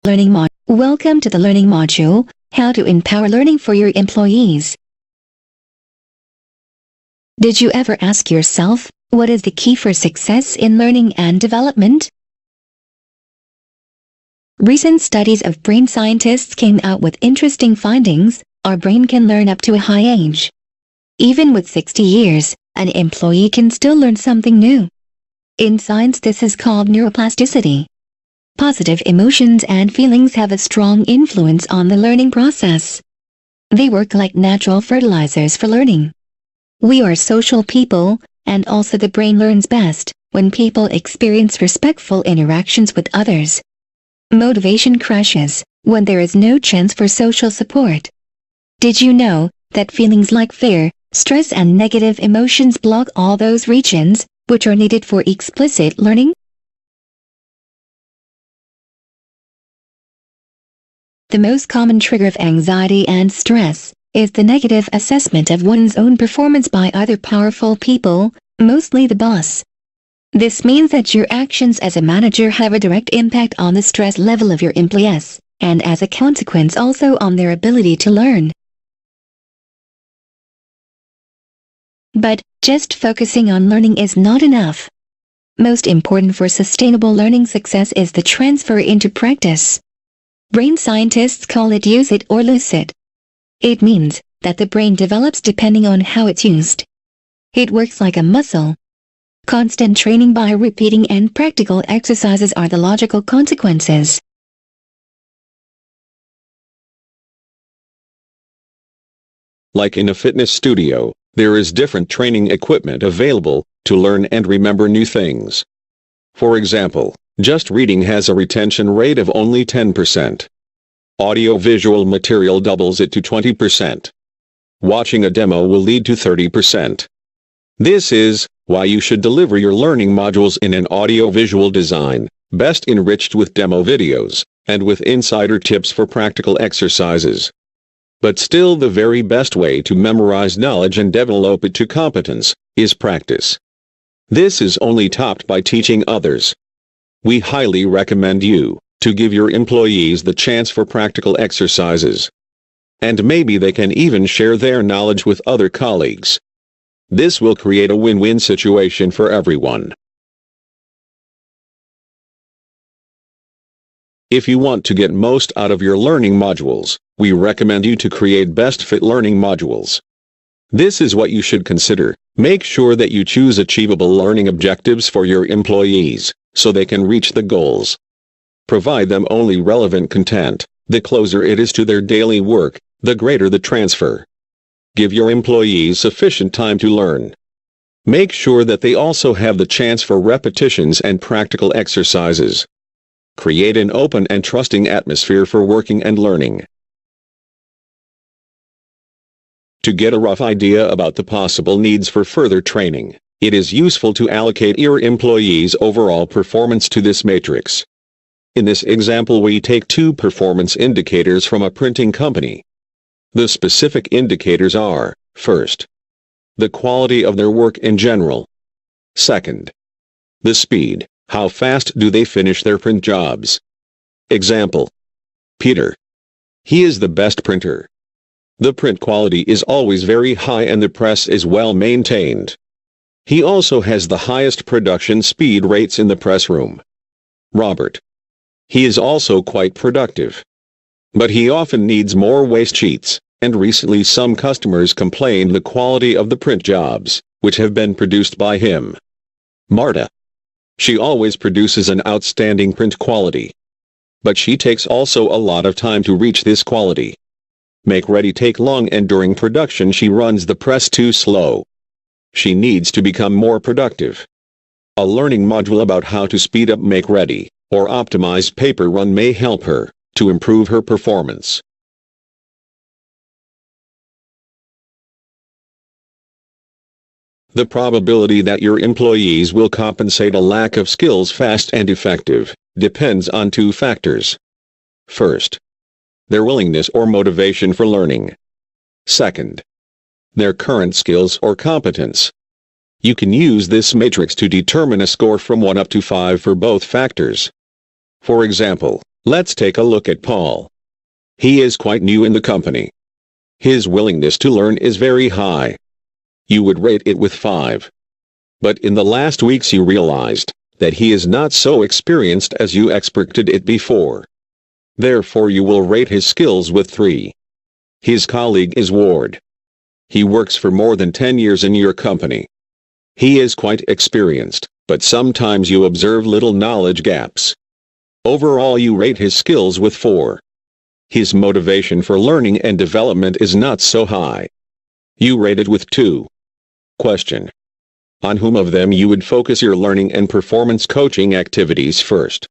Welcome to the Learning Module, How to Empower Learning for Your Employees. Did you ever ask yourself, what is the key for success in learning and development? Recent studies of brain scientists came out with interesting findings. Our brain can learn up to a high age. Even with 60 years, an employee can still learn something new. In science, this is called neuroplasticity. Positive emotions and feelings have a strong influence on the learning process. They work like natural fertilizers for learning. We are social people, and also the brain learns best when people experience respectful interactions with others. Motivation crashes when there is no chance for social support. Did you know that feelings like fear, stress and negative emotions block all those regions which are needed for explicit learning? The most common trigger of anxiety and stress is the negative assessment of one's own performance by other powerful people, mostly the boss. This means that your actions as a manager have a direct impact on the stress level of your employees, and as a consequence also on their ability to learn. But just focusing on learning is not enough. Most important for sustainable learning success is the transfer into practice. Brain scientists call it use it or lose it. It means that the brain develops depending on how it's used. It works like a muscle. Constant training by repeating and practical exercises are the logical consequences. Like in a fitness studio, there is different training equipment available to learn and remember new things. For example, just reading has a retention rate of only 10%. Audio-visual material doubles it to 20%. Watching a demo will lead to 30%. This is why you should deliver your learning modules in an audio-visual design, best enriched with demo videos, and with insider tips for practical exercises. But still, the very best way to memorize knowledge and develop it to competence is practice. This is only topped by teaching others. We highly recommend you to give your employees the chance for practical exercises. And maybe they can even share their knowledge with other colleagues. This will create a win-win situation for everyone. If you want to get most out of your learning modules, we recommend you to create best fit learning modules. This is what you should consider. Make sure that you choose achievable learning objectives for your employees, so they can reach the goals. Provide them only relevant content. The closer it is to their daily work, the greater the transfer. Give your employees sufficient time to learn. Make sure that they also have the chance for repetitions and practical exercises. Create an open and trusting atmosphere for working and learning. To get a rough idea about the possible needs for further training, it is useful to allocate your employees' overall performance to this matrix. In this example, we take two performance indicators from a printing company. The specific indicators are, first, the quality of their work in general. Second, the speed, how fast do they finish their print jobs. Example: Peter. He is the best printer. The print quality is always very high and the press is well maintained. He also has the highest production speed rates in the press room. Robert. He is also quite productive. But he often needs more waste sheets, and recently some customers complained the quality of the print jobs, which have been produced by him. Marta. She always produces an outstanding print quality. But she takes also a lot of time to reach this quality. Make ready take long, and during production she runs the press too slow. She needs to become more productive. A learning module about how to speed up make ready, or optimize paper run may help her to improve her performance. The probability that your employees will compensate a lack of skills fast and effective depends on two factors. First, their willingness or motivation for learning. Second, their current skills or competence. You can use this matrix to determine a score from 1 up to 5 for both factors. For example, Let's take a look at Paul. He is quite new in the company. His willingness to learn is very high. You would rate it with 5. But in the last weeks you realized that he is not so experienced as you expected it before. Therefore you will rate his skills with 3. His colleague is Ward. He works for more than 10 years in your company. He is quite experienced, but sometimes you observe little knowledge gaps. Overall you rate his skills with 4. His motivation for learning and development is not so high. You rate it with 2. Question: on whom of them you would focus your learning and performance coaching activities first?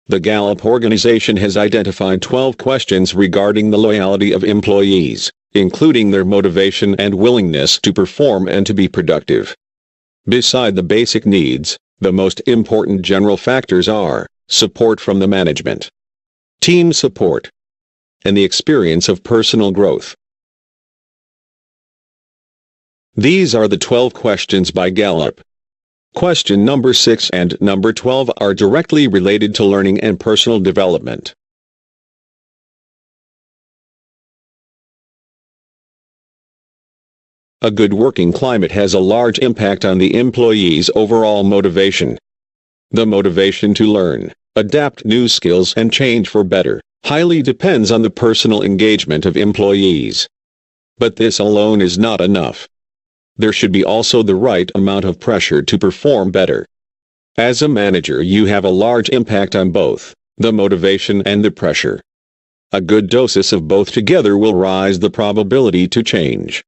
The Gallup organization has identified 12 questions regarding the loyalty of employees, including their motivation and willingness to perform and to be productive. Beside the basic needs, the most important general factors are support from the management, team support, and the experience of personal growth. These are the 12 questions by Gallup. Question number 6 and number 12 are directly related to learning and personal development. A good working climate has a large impact on the employee's overall motivation. The motivation to learn, adapt new skills and change for better highly depends on the personal engagement of employees. But this alone is not enough. There should be also the right amount of pressure to perform better. As a manager, you have a large impact on both the motivation and the pressure. A good dosage of both together will raise the probability to change.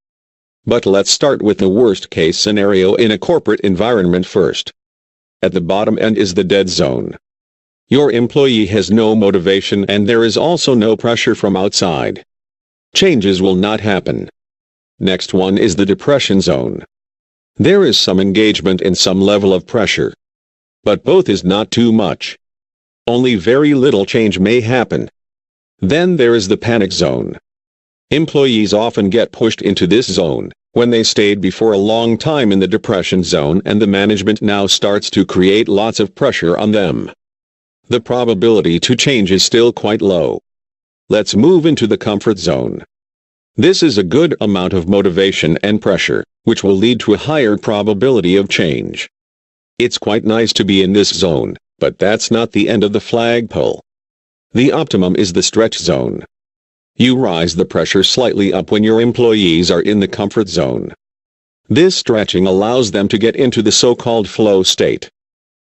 But let's start with the worst-case scenario in a corporate environment first. At the bottom end is the dead zone. Your employee has no motivation and there is also no pressure from outside. Changes will not happen. Next one is the depression zone. There is some engagement and some level of pressure. But both is not too much. Only very little change may happen. Then there is the panic zone. Employees often get pushed into this zone when they stayed before a long time in the depression zone and the management now starts to create lots of pressure on them. The probability to change is still quite low. Let's move into the comfort zone. This is a good amount of motivation and pressure, which will lead to a higher probability of change. It's quite nice to be in this zone, but that's not the end of the flagpole. The optimum is the stretch zone. You rise the pressure slightly up when your employees are in the comfort zone. This stretching allows them to get into the so-called flow state.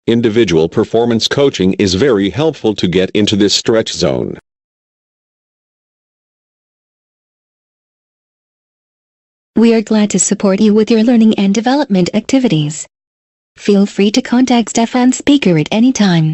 Individual performance coaching is very helpful to get into this stretch zone. We are glad to support you with your learning and development activities. Feel free to contact Stefan Speaker at any time.